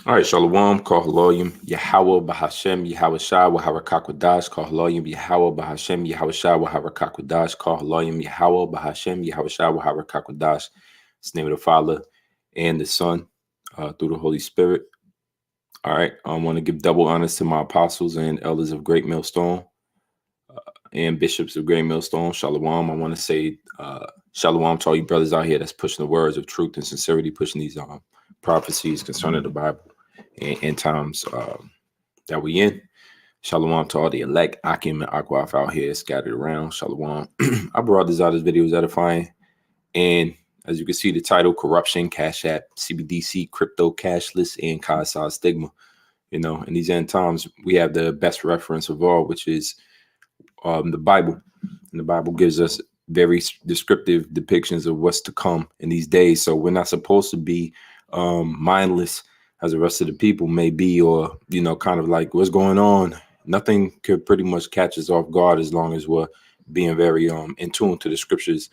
All right, Shalom, Kohaloyim, Yahweh, Bahashem, Yahweh Shah, Wahara Kakwadash, Kohaloyim, Yahweh, Bahashem, Yahweh Shah, Wahara Kakwadash, Kohaloyim, Yahweh, Bahashem, Yahweh Shah, Wahara Kakwadash. It's the name of the Father and the Son, through the Holy Spirit. All right, I want to give double honors to my apostles and elders of Great Millstone and bishops of Great Millstone. Shalom. I want to say shalom to all you brothers out here that's pushing the words of truth and sincerity, pushing these prophecies concerning the Bible and end times that we in. Shalom to all the elect, Akim and Akwaf out here scattered around. Shalom. I brought this out as videos edifying. And as you can see, the title, Corruption, Cashapp, Cbdc, Crypto, Cashless, and Cashapp Stigma. You know, in these end times, we have the best reference of all, which is the Bible. And the Bible gives us very descriptive depictions of what's to come in these days. So we're not supposed to be mindless as the rest of the people may be, or, you know, kind of like what's going on. Nothing could pretty much catch us off guard as long as we're being very in tune to the scriptures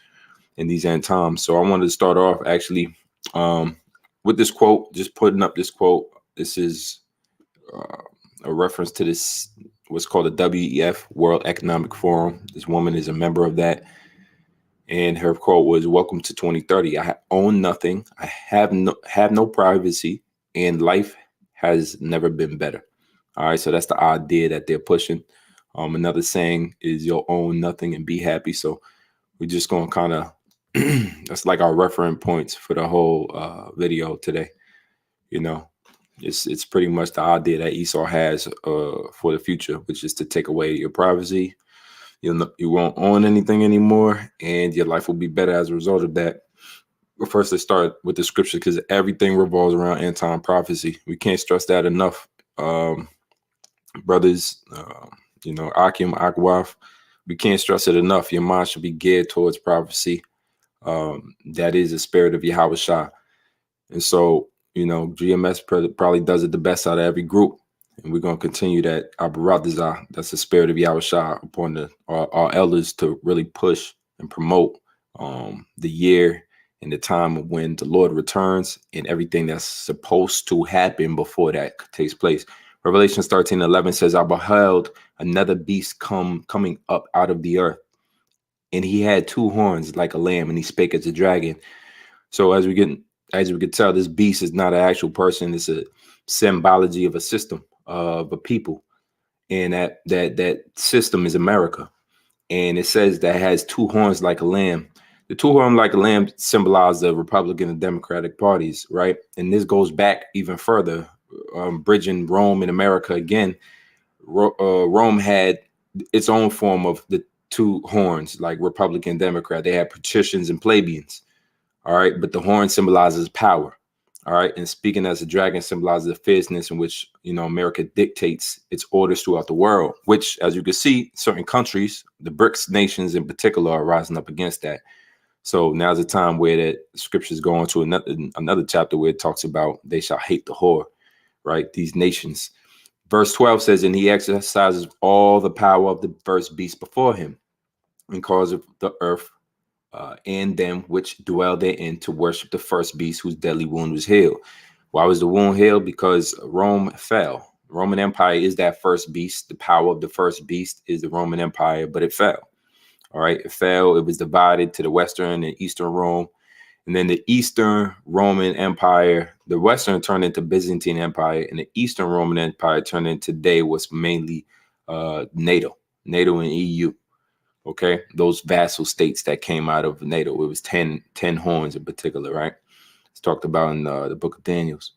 in these end times. So I wanted to start off actually with this quote, just putting up this quote. This is a reference to this, what's called the WEF, World Economic Forum. This woman is a member of that. And her quote was, "Welcome to 2030. I own nothing. I have no privacy, and life has never been better." All right, so that's the idea that they're pushing. Another saying is, "You'll own nothing and be happy." So we're just going to kind of, that's like our reference points for the whole video today. You know, it's pretty much the idea that Esau has for the future, which is to take away your privacy. You won't own anything anymore, and your life will be better as a result of that. But first, let's start with the scripture, because everything revolves around end time prophecy. We can't stress that enough, brothers. You know, Akim, Akwaf, we can't stress it enough. Your mind should be geared towards prophecy. That is the spirit of Yahweh Shah. And so, you know, GMS probably does it the best out of every group. And we're going to continue that. That's the spirit of Yahweh Shah upon our elders to really push and promote the year and the time of when the Lord returns and everything that's supposed to happen before that takes place. Revelation 13:11 says, "I beheld another beast coming up out of the earth, and he had two horns like a lamb, and he spake as a dragon." So as we could tell, this beast is not an actual person. It's a symbology of a system of a people, and that system is America. And it says that it has two horns like a lamb. The two horns like a lamb symbolize the Republican and Democratic parties, right? And this goes back even further, bridging Rome and America again. Rome had its own form of the two horns, like Republican, Democrat. They had patricians and plebeians. All right, but the horn symbolizes power. All right, and speaking as a dragon symbolizes the fierceness in which, you know, America dictates its orders throughout the world, which, as you can see, certain countries, the BRICS nations in particular, are rising up against that. So now's the time where that scriptures go into another chapter where it talks about they shall hate the whore, right? These nations. Verse 12 says, "And he exercises all the power of the first beast before him, and causes the earth and them which dwell therein to worship the first beast whose deadly wound was healed." Why was the wound healed? Because Rome fell. The Roman Empire is that first beast. The power of the first beast is the Roman Empire, but it fell. All right, it fell. It was divided to the Western and Eastern Rome. And then the Eastern Roman Empire, the Western turned into Byzantine Empire, and the Eastern Roman Empire turned into today what's mainly NATO and EU. Okay, those vassal states that came out of NATO. It was 10 horns in particular, right? It's talked about in the book of Daniels.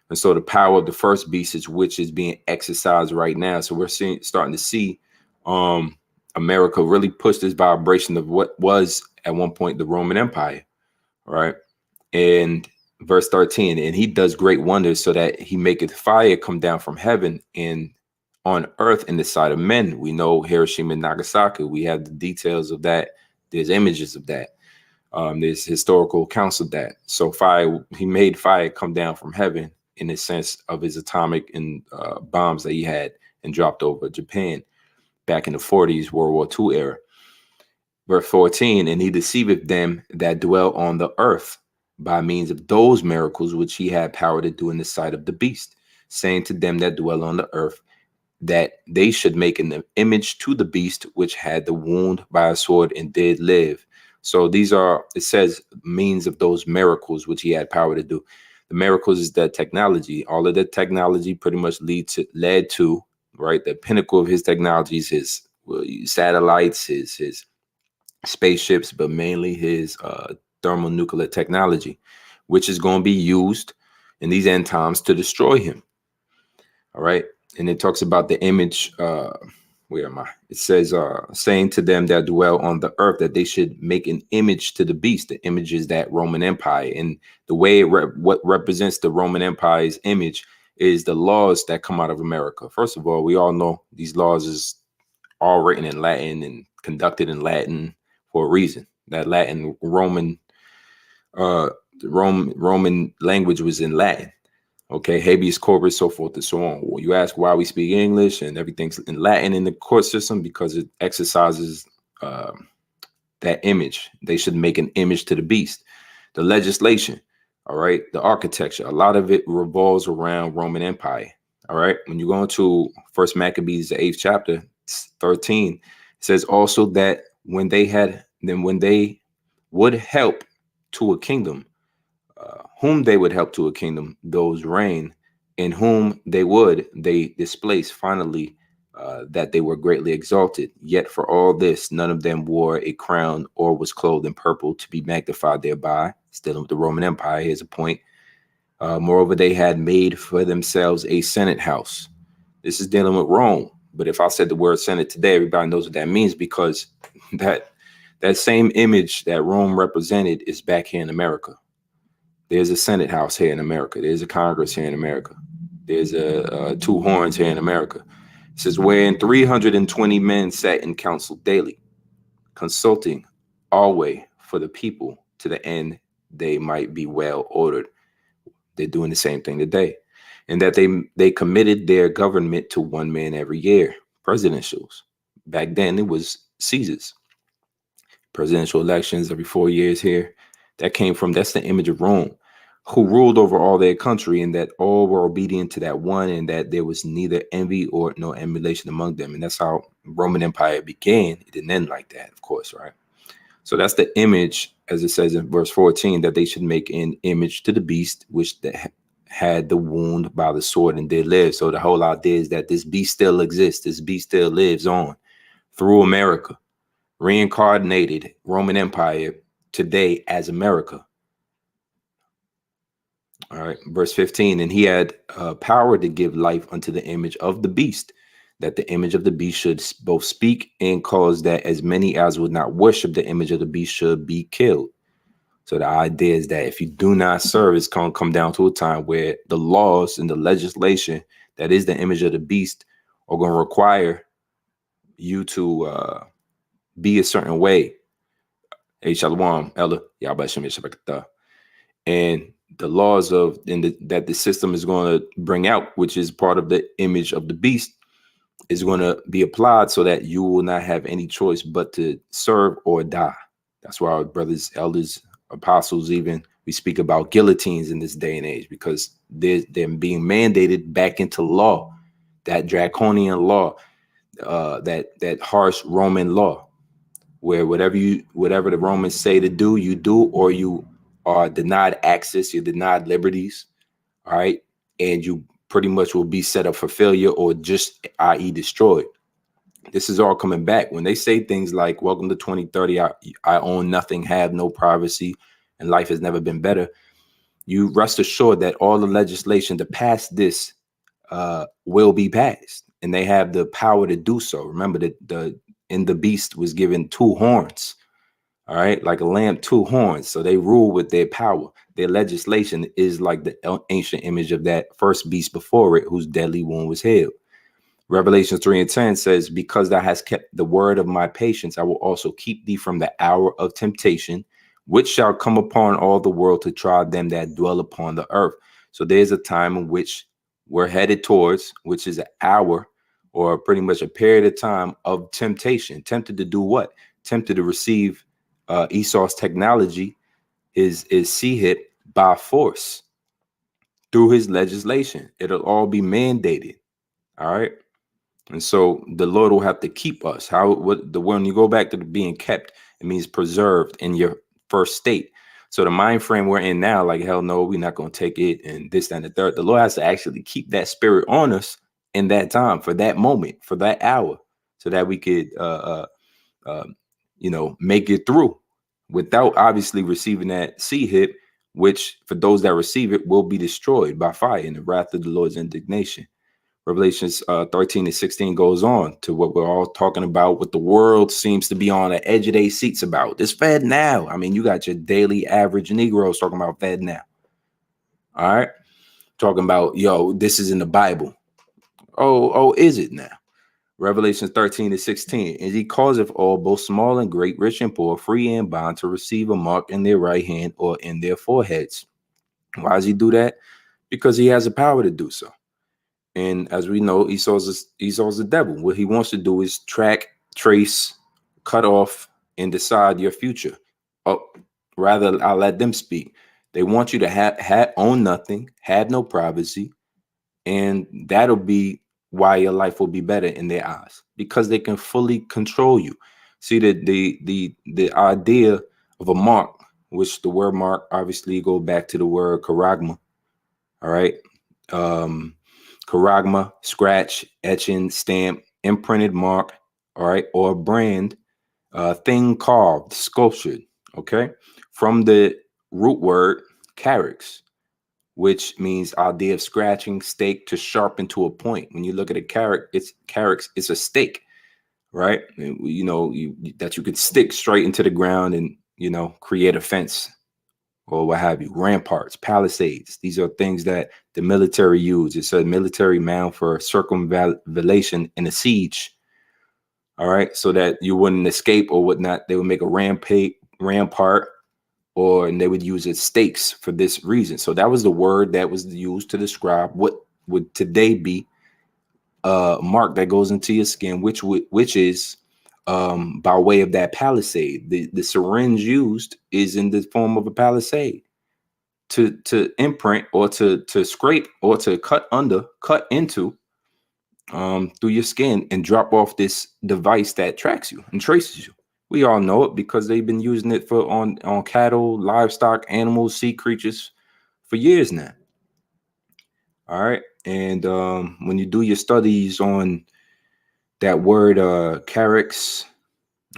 And so the power of the first beast is which is being exercised right now. So we're starting to see America really push this vibration of what was at one point the Roman Empire, right? And verse 13, "And he does great wonders, so that he maketh fire come down from heaven and on earth in the sight of men." We know Hiroshima and Nagasaki. We have the details of that. There's images of that. There's historical accounts of that. So fire, he made fire come down from heaven in the sense of his atomic and bombs that he had and dropped over Japan back in the 40s, World War II era. Verse 14, "And he deceiveth them that dwell on the earth by means of those miracles which he had power to do in the sight of the beast." saying to them that dwell on the earth that they should make an image to the beast which had the wound by a sword and did live. So these are, it says, means of those miracles which he had power to do. The miracles is that technology. All of that technology pretty much led to, right, the pinnacle of his technologies, his satellites, his spaceships, but mainly his thermonuclear technology, which is going to be used in these end times to destroy him. All right. And it talks about the image. Where am I? It says, saying to them that dwell on the earth that they should make an image to the beast. The image is that Roman Empire. And the way what represents the Roman Empire's image is the laws that come out of America. First of all, we all know these laws is all written in Latin and conducted in Latin for a reason. That Latin Roman Roman language was in Latin. Okay, habeas corpus, so forth and so on. Well, you ask why we speak English and everything's in Latin in the court system, because it exercises that image. They should make an image to the beast. The legislation, all right, the architecture, a lot of it revolves around Roman Empire. All right, when you go into First Maccabees, the 8th chapter, 13, it says also that when they would help to a kingdom, whom they would help to a kingdom, those reign, in whom they displace finally, that they were greatly exalted. Yet for all this, none of them wore a crown or was clothed in purple to be magnified thereby. Still with the Roman Empire, here's a point. Moreover, they had made for themselves a Senate house. This is dealing with Rome. But if I said the word Senate today, everybody knows what that means, because that same image that Rome represented is back here in America. There's a Senate house here in America. There's a Congress here in America. There's a two horns here in America. It says, wherein 320 men sat in council daily, consulting always for the people, to the end they might be well ordered. They're doing the same thing today. And that they committed their government to one man every year. Presidentials. Back then it was Caesar's. Presidential elections every 4 years here. That's the image of Rome, who ruled over all their country, and that all were obedient to that one, and that there was neither envy or no emulation among them. And that's how Roman Empire began. It didn't end like that, of course, right? So that's the image, as it says in verse 14, that they should make an image to the beast, which had the wound by the sword and did live. So the whole idea is that this beast still exists. This beast still lives on through America. Reincarnated Roman Empire today as America. All right, verse 15, and he had power to give life unto the image of the beast, that the image of the beast should both speak and cause that as many as would not worship the image of the beast should be killed. So the idea is that if you do not serve, it's going to come down to a time where the laws and the legislation that is the image of the beast are going to require you to be a certain way. Hey, Shalom, Ella. And the laws that the system is going to bring out, which is part of the image of the beast, is going to be applied so that you will not have any choice but to serve or die. That's why our brothers, elders, apostles, even we speak about guillotines in this day and age, because they're being mandated back into law, that draconian law, that harsh Roman law, where whatever the Romans say to do, you do, or you are denied access, you're denied liberties, all right, and you pretty much will be set up for failure or just, i.e., destroyed. This is all coming back. When they say things like, welcome to 2030, I own nothing, have no privacy, and life has never been better, you rest assured that all the legislation to pass this will be passed, and they have the power to do so. Remember that the beast was given 2 horns, all right, like a lamb, 2 horns. So they rule with their power. Their legislation is like the ancient image of that first beast before it, whose deadly wound was healed. Revelation 3:10 says, because thou hast kept the word of my patience, I will also keep thee from the hour of temptation, which shall come upon all the world to try them that dwell upon the earth. So there's a time in which we're headed towards, which is an hour, or pretty much a period of time of temptation. Tempted to do what? Tempted to receive Esau's technology, is see hit by force. through his legislation. It'll all be mandated. All right. And so the Lord will have to keep us. When you go back to the being kept, it means preserved in your first state. So the mind frame we're in now, like, hell no, we're not going to take it and this, that, and the third. The Lord has to actually keep that spirit on us in that time, for that moment, for that hour, so that we could, make it through without obviously receiving that sea hit, which for those that receive it will be destroyed by fire in the wrath of the Lord's indignation. Revelations 13-16 goes on to what we're all talking about, what the world seems to be on the edge of their seats about. This Fed now. I mean, you got your daily average Negroes talking about Fed now. All right. Talking about, yo, this is in the Bible. Oh, is it now? Revelations 13-16. And he causeth all, both small and great, rich and poor, free and bond, to receive a mark in their right hand or in their foreheads. Why does he do that? Because he has the power to do so. And as we know, Esau's the devil. What he wants to do is track, trace, cut off, and decide your future. Oh, rather, I'll let them speak. They want you to own nothing, have no privacy, and that'll be why your life will be better in their eyes, because they can fully control you. See, the idea of a mark, which the word mark obviously go back to the word charagma. All right. Charagma, scratch, etching, stamp, imprinted mark, all right, or brand, thing carved, sculptured, okay, from the root word carex, which means idea of scratching, stake, to sharpen to a point. When you look at a carex, it's a stake, right? That you could stick straight into the ground and create a fence or what have you. Ramparts, palisades. These are things that the military use. It's a military mound for circumvallation in a siege. All right. So that you wouldn't escape or whatnot. They would make a rampart, and they would use it stakes for this reason. So that was the word that was used to describe what would today be a mark that goes into your skin, which is by way of that palisade. The syringe used is in the form of a palisade to imprint or to scrape or to cut into through your skin and drop off this device that tracks you and traces you. We all know it because they've been using it on cattle, livestock, animals, sea creatures for years now. All right. And when you do your studies on that word carex,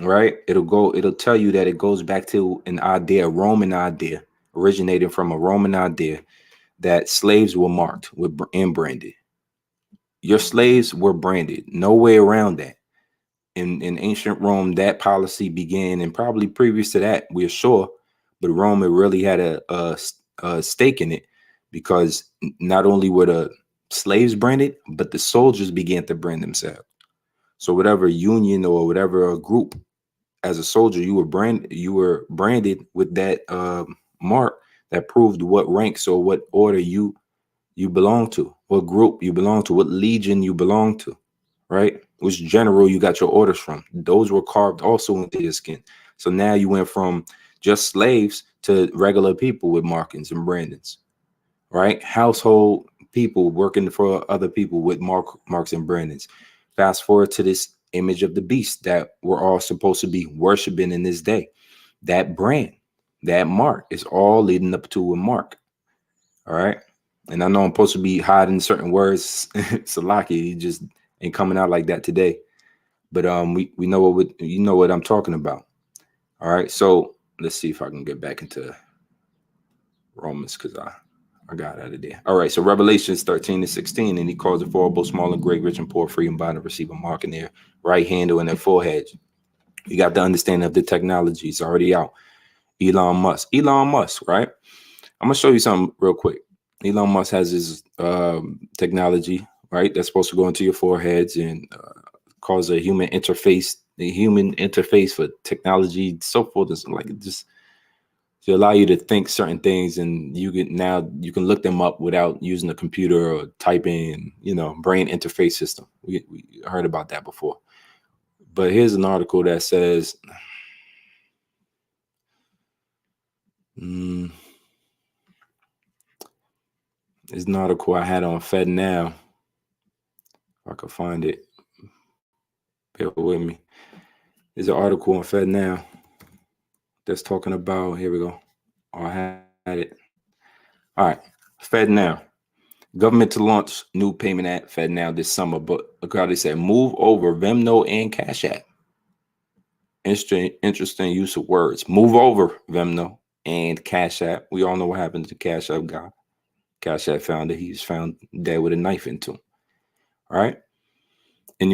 right, it'll tell you that it goes back to an idea, a Roman idea, originating from a Roman idea that slaves were marked and branded. Your slaves were branded. No way around that. In ancient Rome, that policy began, and probably previous to that, we're sure, but Rome really had a stake in it, because not only were the slaves branded, but the soldiers began to brand themselves. So whatever union or whatever group, as a soldier, you were branded with that mark that proved what ranks or what order you belong to, what group you belong to, what legion you belong to, right? Which general you got your orders from. Those were carved also into your skin. So now you went from just slaves to regular people with markings and brandings, right? Household people working for other people with marks and brandings. Fast forward to this image of the beast that we're all supposed to be worshiping in this day. That brand, that mark is all leading up to a mark. All right. And I know I'm supposed to be hiding certain words. Salaki, just ain't coming out like that today. But we know what I'm talking about. All right. So let's see if I can get back into Romans, because I got out of there. All right. So Revelations 13-16, and he calls it for both small and great, rich and poor, free and bond, to receive a mark in their right hand or in their forehead. You got the understanding of the technology. It's already out. Elon Musk, right? I'm gonna show you something real quick. Elon Musk has his technology, right? That's supposed to go into your foreheads and cause a human interface, for technology, so forth. It's like it just to allow you to think certain things, and you can look them up without using a computer or typing, brain interface system. We heard about that before. But here's an article that says, There's an article I had on Fed Now. If I could find it, bear with me. There's an article on Fed Now that's talking about, here we go. Oh, I had it. All right. Fed Now. Government to launch new payment app Fed Now this summer, but look how they said move over Venmo and Cashapp. Interesting use of words. Move over Venmo and Cashapp. We all know what happened to the Cashapp guy. Cashapp founder, he was found dead with a knife into him. All right. And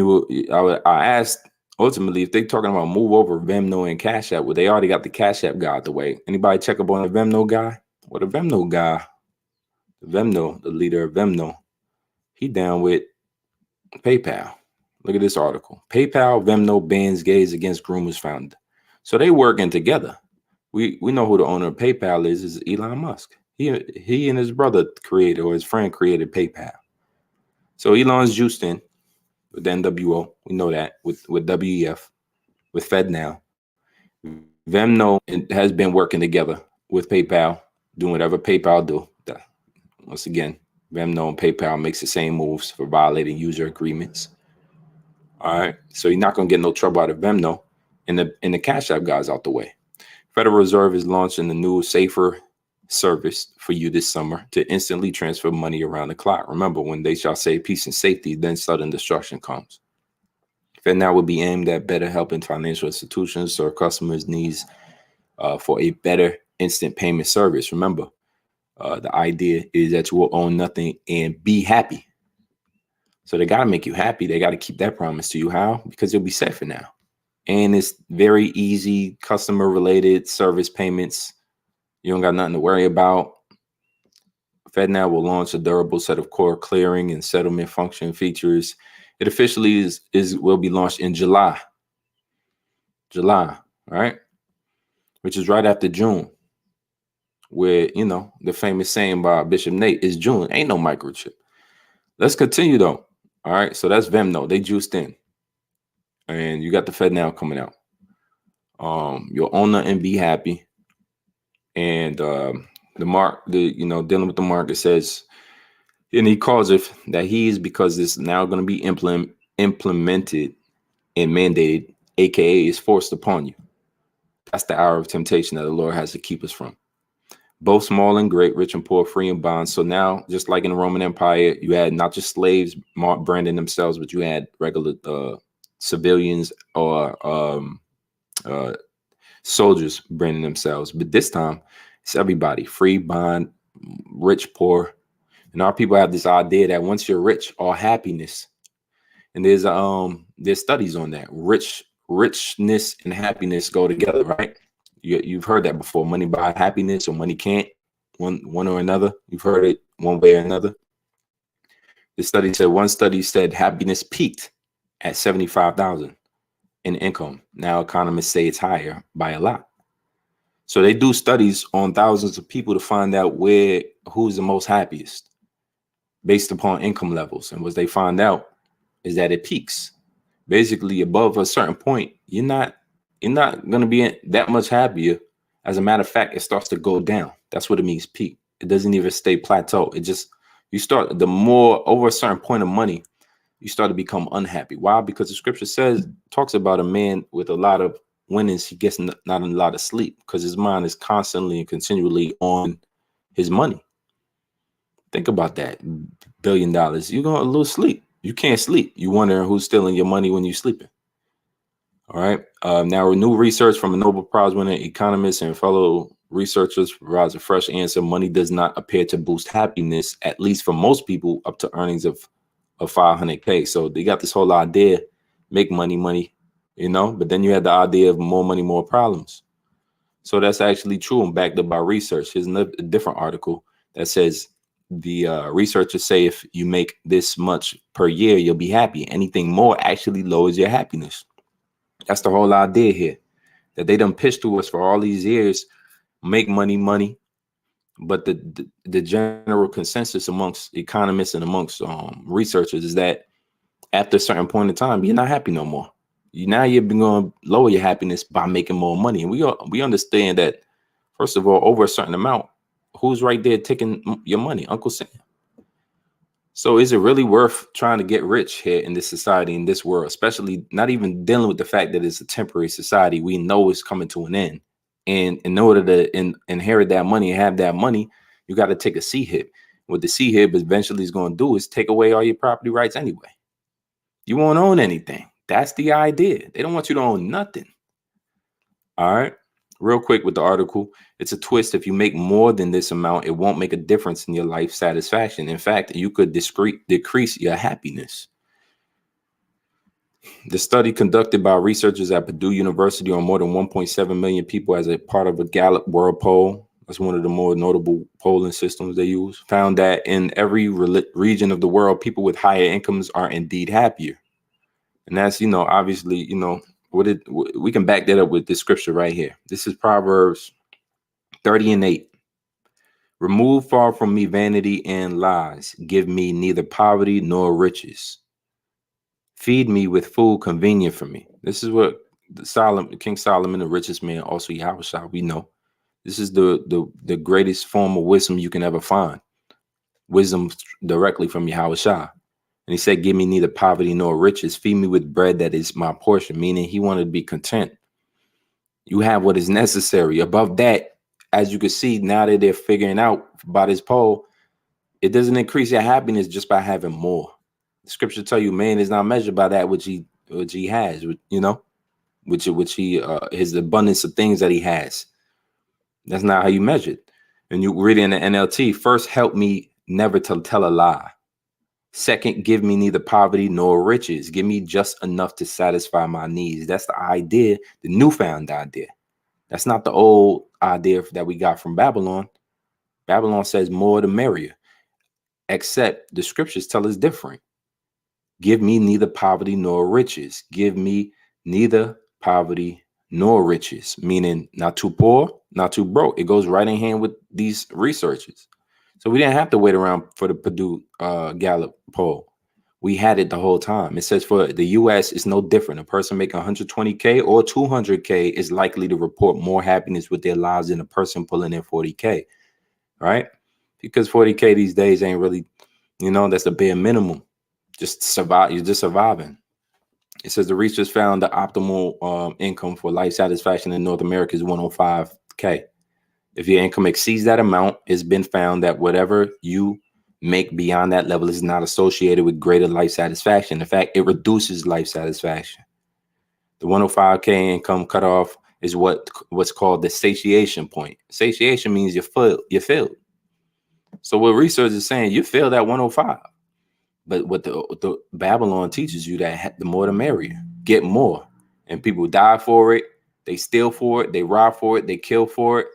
I asked ultimately if they talking about move over Venmo and Cashapp, well, they already got the Cashapp guy out the way. Anybody check up on the Venmo guy? Well, the Venmo guy, the leader of Venmo, he down with PayPal. Look at this article. PayPal, Venmo bans gays against groomers founder. So they working together. We know who the owner of PayPal is Elon Musk. He and his brother created, or his friend created PayPal. So Elon's juiced in with the NWO. We know that with WEF, with Fed Now. Venmo has been working together with PayPal, doing whatever PayPal do. Once again, Venmo and PayPal makes the same moves for violating user agreements. All right, so you're not gonna get no trouble out of Venmo, and the Cash App guys out the way. Federal Reserve is launching the new safer service for you this summer to instantly transfer money around the clock. Remember, when they shall say peace and safety, then sudden destruction comes. FedNow will be aimed at better helping financial institutions serve customers' needs for a better instant payment service. Remember, the idea is that you will own nothing and be happy. So they got to make you happy. They got to keep that promise to you. How? Because you'll be safer now. And it's very easy, customer related service payments. You don't got nothing to worry about. FedNow will launch a durable set of core clearing and settlement function features. It officially will be launched in July, right? Which is right after June, where, you know, the famous saying by Bishop Nate is June, ain't no microchip. Let's continue though. All right, so that's Venmo. They juiced in. And you got the FedNow coming out. You'll own it and be happy. And dealing with the market says, and he calls it that because it's now going to be implemented and mandated, aka is forced upon you. That's the hour of temptation that the Lord has to keep us from. Both small and great, rich and poor, free and bond. So now, just like in the Roman Empire, you had not just slaves branding themselves, but you had regular civilians or soldiers branding themselves. But this time, it's everybody, free, bond, rich, poor. And our people have this idea that once you're rich, all happiness. And there's studies on that. Richness and happiness go together, right? You've heard that before. Money buys happiness, or money can't. One or another. You've heard it one way or another. One study said happiness peaked at 75,000 in income. Now economists say it's higher by a lot. So they do studies on thousands of people to find out who's the most happiest based upon income levels. And what they find out is that it peaks. Basically, above a certain point, you're not going to be that much happier. As a matter of fact, it starts to go down. That's what it means, peak. It doesn't even stay plateau. The more over a certain point of money, you start to become unhappy. Why? Because the scripture talks about a man with a lot of winnings, he gets not a lot of sleep because his mind is constantly and continually on his money. Think about that. $1 billion. You're going to lose sleep. You can't sleep. You wondering who's stealing your money when you're sleeping. All right. Now, new research from a Nobel Prize winning economist and fellow researchers provides a fresh answer. Money does not appear to boost happiness, at least for most people, up to earnings of 500K. So they got this whole idea, make money, but then you had the idea of more money, more problems. So that's actually true and backed up by research. Here's a different article that says the researchers say if you make this much per year, you'll be happy. Anything more actually lowers your happiness. That's the whole idea here, that they done pitched to us for all these years, make money. But the general consensus amongst economists and amongst researchers is that after a certain point in time, you're not happy no more. You're going to lower your happiness by making more money. And we understand that, first of all, over a certain amount, who's right there taking your money? Uncle Sam. So is it really worth trying to get rich here in this society, in this world, especially not even dealing with the fact that it's a temporary society? We know it's coming to an end. And in order to inherit that money and have that money, you got to take a C-hip. What the C-hip eventually is going to do is take away all your property rights anyway. You won't own anything. That's the idea. They don't want you to own nothing. All right. Real quick with the article, it's a twist. If you make more than this amount, it won't make a difference in your life satisfaction. In fact, you could decrease your happiness. The study conducted by researchers at Purdue University on more than 1.7 million people as a part of a Gallup World Poll, that's one of the more notable polling systems they use, found that in every region of the world, people with higher incomes are indeed happier. And that's, obviously, we can back that up with this scripture right here. This is Proverbs 30:8. Remove far from me vanity and lies. Give me neither poverty nor riches. Feed me with food convenient for me. This is what King Solomon, the richest man, also Yahushua, we know. This is the greatest form of wisdom you can ever find. Wisdom directly from Yahushua. And he said, give me neither poverty nor riches. Feed me with bread that is my portion, meaning he wanted to be content. You have what is necessary. Above that, as you can see, now that they're figuring out by this poll, it doesn't increase your happiness just by having more. The scripture tell you, man is not measured by that which he has, his abundance of things that he has. That's not how you measure it. And you read in the NLT, first, help me never to tell a lie. Second, give me neither poverty nor riches. Give me just enough to satisfy my needs. That's the idea, the newfound idea. That's not the old idea that we got from Babylon. Babylon says more the merrier, except the scriptures tell us different. Give me neither poverty nor riches. Give me neither poverty nor riches, meaning not too poor, not too broke. It goes right in hand with these researchers. So we didn't have to wait around for the Purdue Gallup poll. We had it the whole time. It says for the U.S., it's no different. A person making 120K or 200K is likely to report more happiness with their lives than a person pulling in 40K, right? Because 40K these days ain't really, that's the bare minimum. Just survive. You're just surviving. It says the research found the optimal income for life satisfaction in North America is 105K. If your income exceeds that amount, it's been found that whatever you make beyond that level is not associated with greater life satisfaction. In fact, it reduces life satisfaction. The 105K income cutoff is what's called the satiation point. Satiation means you're filled. So what research is saying, you feel that 105. But what the Babylon teaches you, that the more the merrier, get more. And people die for it. They steal for it. They rob for it. They kill for it.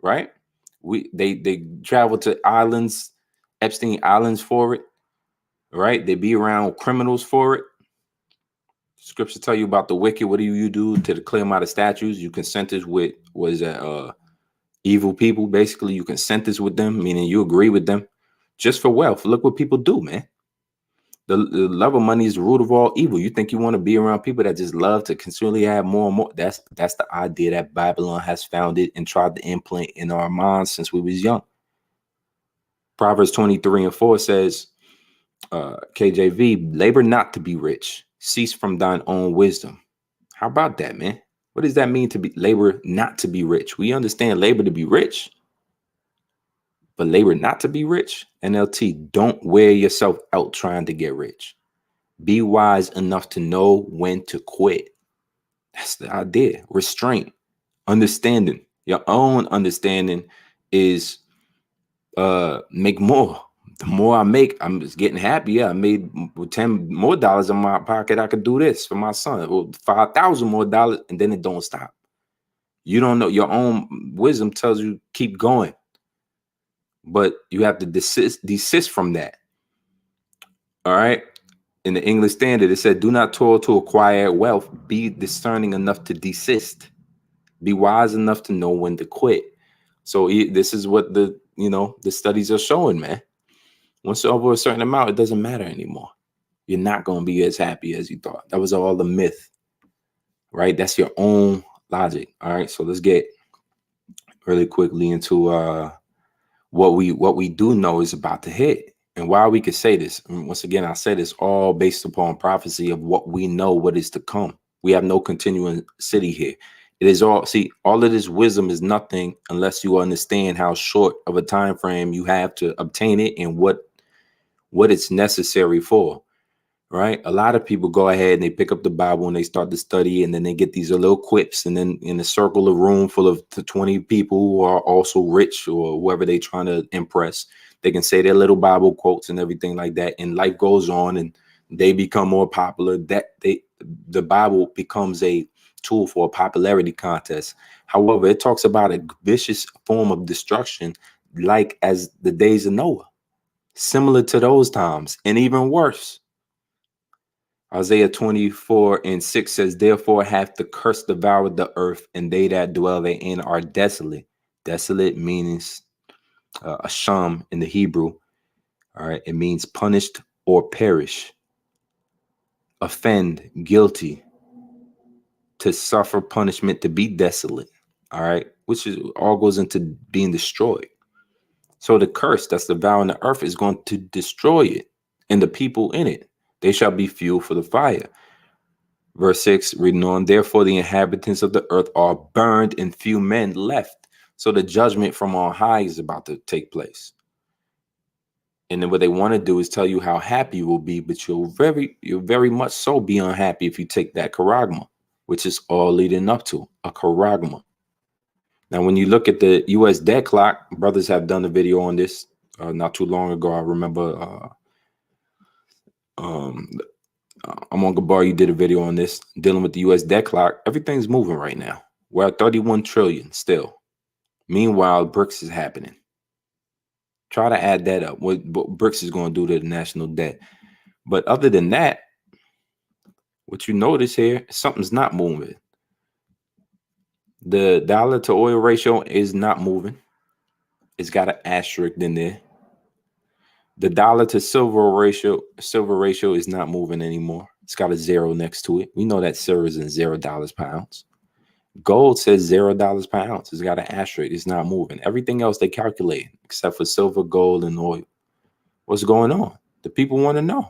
Right? They travel to islands, Epstein Islands for it. Right? They be around criminals for it. Scriptures tell you about the wicked. What do you do to clear them out of statues? You consent this with evil people. Basically, you consent this with them, meaning you agree with them just for wealth. Look what people do, man. The love of money is the root of all evil. You think you want to be around people that just love to continually have more and more. That's the idea that Babylon has founded and tried to implant in our minds since we was young. Proverbs 23:4 says, KJV, labor not to be rich. Cease from thine own wisdom. How about that, man? What does that mean to be labor not to be rich? We understand labor to be rich, but labor not to be rich. NLT, don't wear yourself out trying to get rich. Be wise enough to know when to quit. That's the idea. Restraint, understanding. Your own understanding is make more. The more I make, I'm just getting happier. I made $10 more in my pocket. I could do this for my son. Or $5,000 more, and then it don't stop. You don't know. Your own wisdom tells you keep going, but you have to desist from that. All right. In the English Standard, it said, do not toil to acquire wealth. Be discerning enough to desist. Be wise enough to know when to quit. So this is what the studies are showing, man. Once over a certain amount, it doesn't matter anymore. You're not going to be as happy as you thought. That was all the myth, right? That's your own logic. All right. So let's get really quickly into what we do know is about to hit. And why we could say this, and once again, I say this all based upon prophecy of what we know, what is to come. We have no continuing city here. It is all, see, all of this wisdom is nothing unless you understand how short of a time frame you have to obtain it and what it's necessary for. Right? A lot of people go ahead and they pick up the Bible and they start to study, and then they get these little quips, and then in a circle of room full of 20 people who are also rich or whoever they're trying to impress, they can say their little Bible quotes and everything like that, and life goes on and they become more popular. The Bible becomes a tool for a popularity contest. However, it talks about a vicious form of destruction, like as the days of Noah, similar to those times, and even worse. Isaiah 24:6 says, therefore hath the curse devoured the earth, and they that dwell therein are desolate. Desolate means asham in the Hebrew. All right. It means punished or perish, offend, guilty, to suffer punishment, to be desolate. All right. Which is all goes into being destroyed. So the curse that's devouring the earth is going to destroy it and the people in it. They shall be fuel for the fire. Verse 6, reading on, therefore the inhabitants of the earth are burned and few men left. So the judgment from on high is about to take place. And then what they want to do is tell you how happy you will be, but you'll very much so be unhappy if you take that charagma, which is all leading up to a charagma. Now, when you look at the U.S. debt clock, brothers have done a video on this not too long ago. I remember Amon Gabar, you did a video on this dealing with the U.S. debt clock. Everything's moving right now. We're at 31 trillion still. Meanwhile, BRICS is happening. Try to add that up. What BRICS is going to do to the national debt. But other than that, what you notice here, something's not moving. The dollar to oil ratio is not moving. It's got an asterisk in there. The dollar to silver ratio is not moving anymore. It's got a zero next to it. We know that silver is in $0 per ounce. Gold says $0 per ounce. It's got an asterisk. It's not moving. Everything else they calculate except for silver, gold, and oil. What's going on? The people want to know,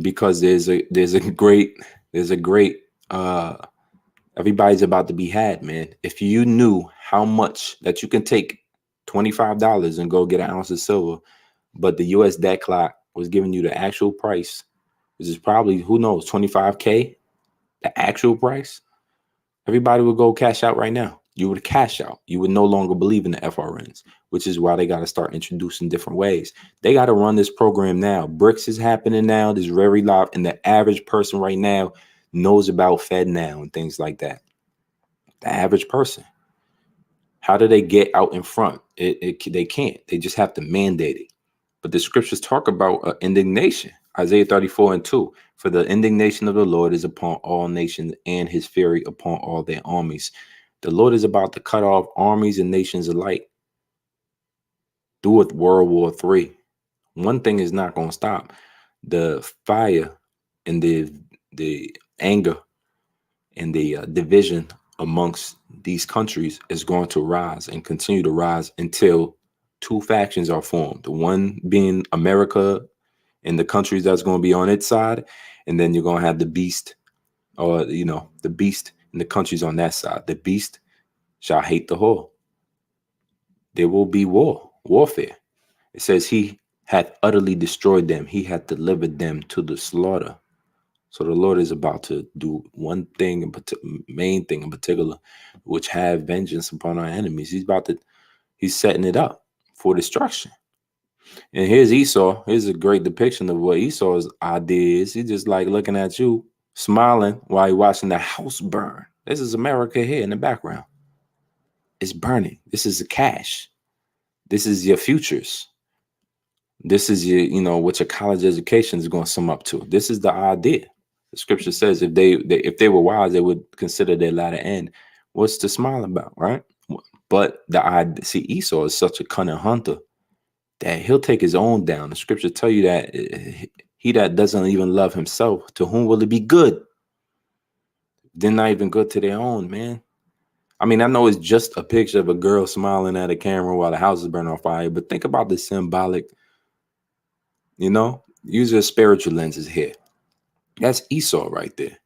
because there's a great everybody's about to be had, man. If you knew how much that you can take $25 and go get an ounce of silver, but the U.S. debt clock was giving you the actual price, which is probably, who knows, 25K, the actual price, everybody would go cash out right now. You would cash out. You would no longer believe in the FRNs, which is why they got to start introducing different ways. They got to run this program now. BRICS is happening now. This very live, and the average person right now knows about Fed now and things like that. The average person. How do they get out in front? They can't. They just have to mandate it. But the scriptures talk about indignation. Isaiah 34:2. For the indignation of the Lord is upon all nations, and his fury upon all their armies. The Lord is about to cut off armies and nations alike. Do with World War III. One thing is not going to stop. The fire and the anger and the division amongst these countries is going to rise and continue to rise until two factions are formed. The one being America and the countries that's going to be on its side, and then you're going to have the beast, or the beast and the countries on that side. The beast shall hate the whore. There will be warfare. It says he hath utterly destroyed them. He hath delivered them to the slaughter. So the Lord is about to do one thing, main thing in particular, which have vengeance upon our enemies. He's setting it up for destruction. And here's Esau. Here's a great depiction of what Esau's idea is. He's just like looking at you, smiling while you're watching the house burn. This is America here in the background. It's burning. This is the cash. This is your futures. This is your, what your college education is going to sum up to. This is the idea. The scripture says if they were wise, they would consider their latter end. What's to smile about, right? But see, Esau is such a cunning hunter that he'll take his own down. The scriptures tell you that he that doesn't even love himself, to whom will it be good? They're not even good to their own, man. I mean, I know it's just a picture of a girl smiling at a camera while the house is burning on fire, but think about the symbolic, use your spiritual lenses here. That's Esau right there.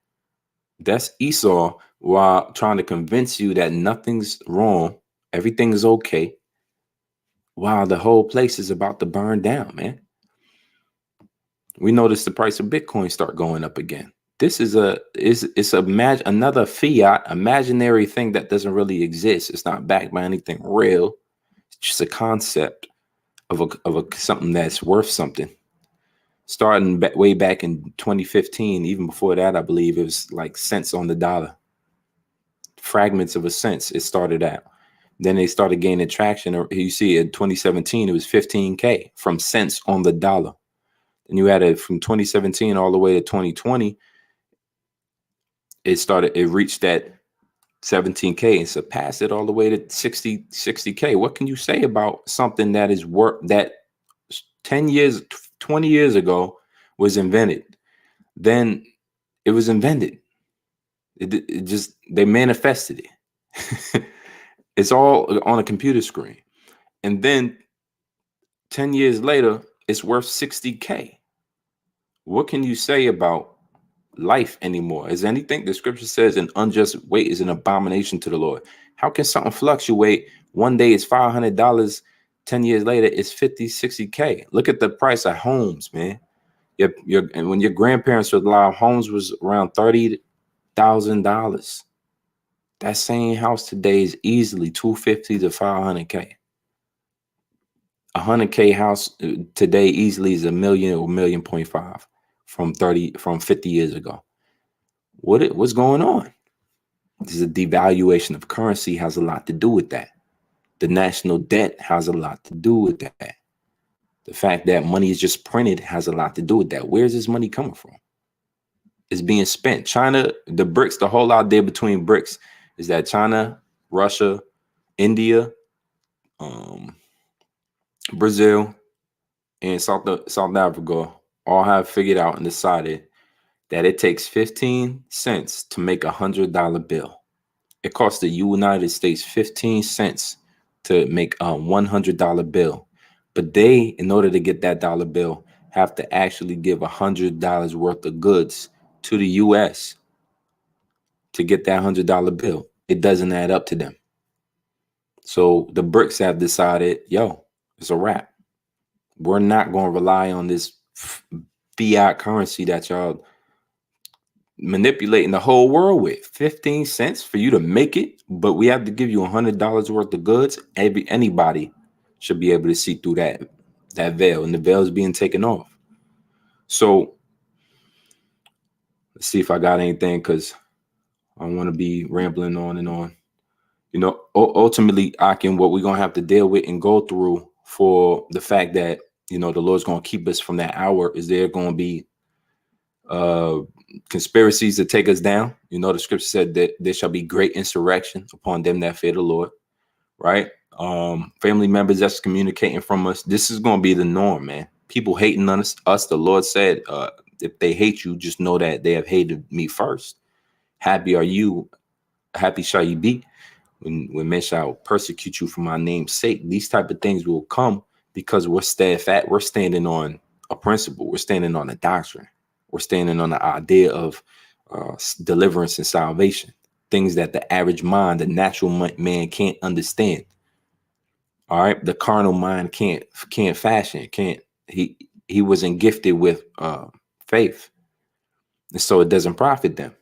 That's Esau while trying to convince you that nothing's wrong, everything is okay, while the whole place is about to burn down, man. We notice the price of Bitcoin start going up again. This is another fiat, imaginary thing that doesn't really exist. It's not backed by anything real. It's just a concept of a something that's worth something. Starting way back in 2015, even before that, I believe it was like cents on the dollar. Fragments of a cent. It started out. Then they started gaining traction. You see, in 2017, it was 15K from cents on the dollar. And you had it from 2017 all the way to 2020. It reached that 17K and surpassed it all the way to 60K. What can you say about something that is that 10 years, 20 years ago was invented? Then it was invented. It just, they manifested it. It's all on a computer screen. And then 10 years later, it's worth 60K. What can you say about life anymore? Is anything? The scripture says an unjust weight is an abomination to the Lord. How can something fluctuate? One day it's $500. 10 years later, it's 50, 60K. Look at the price of homes, man. And when your grandparents were alive, homes was around $30,000. That same house today is easily $250 to $500K. $100K house today easily is $1 million or $1.5 million from 50 years ago. What's going on? This is a devaluation of currency, has a lot to do with that. The national debt has a lot to do with that. The fact that money is just printed has a lot to do with that. Where's this money coming from? It's being spent. China, the BRICS, the whole idea between BRICS is that China, Russia, India, Brazil, and South Africa all have figured out and decided that it takes 15 cents to make $100 bill. It costs the United States 15 cents to make a $100 bill. But they, in order to get that dollar bill, have to actually give $100 worth of goods to the US to get that $100 bill. It doesn't add up to them. So the BRICS have decided, it's a wrap. We're not going to rely on this fiat currency that y'all manipulating the whole world with. 15 cents for you to make it, but we have to give you $100 worth of goods. Anybody should be able to see through that veil, and the veil is being taken off. So let's see if I got anything, because I don't want to be rambling on and on. Ultimately, Akim, what we're going to have to deal with and go through for the fact that, the Lord's going to keep us from that hour, is there going to be conspiracies to take us down. The scripture said that there shall be great insurrection upon them that fear the Lord, right? Family members that's communicating from us. This is going to be the norm, man. People hating on us. The Lord said, if they hate you, just know that they have hated me first. Happy are you, happy shall you be when men shall persecute you for my name's sake. These type of things will come because we're steadfast. We're standing on a principle. We're standing on a doctrine. We're standing on the idea of deliverance and salvation, things that the average mind, the natural man can't understand. All right. The carnal mind can't fashion, he wasn't gifted with faith. And so it doesn't profit them.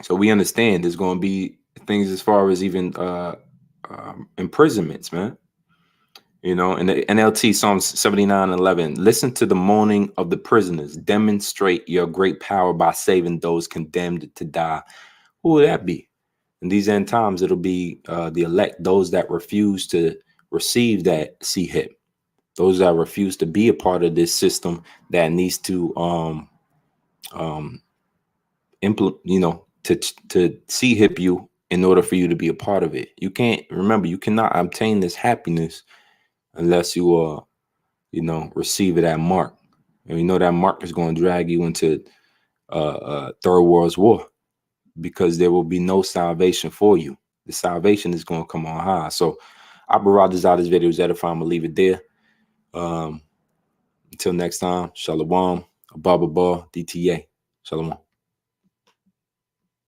So we understand there's going to be things as far as even imprisonments, man. In the NLT, Psalms 79:11, listen to the moaning of the prisoners. Demonstrate your great power by saving those condemned to die. Who will that be? In these end times, it'll be the elect, those that refuse to receive that CHIP, those that refuse to be a part of this system that needs to implement, to CHIP you in order for you to be a part of it. You cannot obtain this happiness unless you receive that mark. And that mark is going to drag you into Third World War, because there will be no salvation for you. the salvation is going to come on high. So I brought this out. This video is edifying. I'm going to leave it there. Until next time, Shalom, Abba, DTA. Shalom.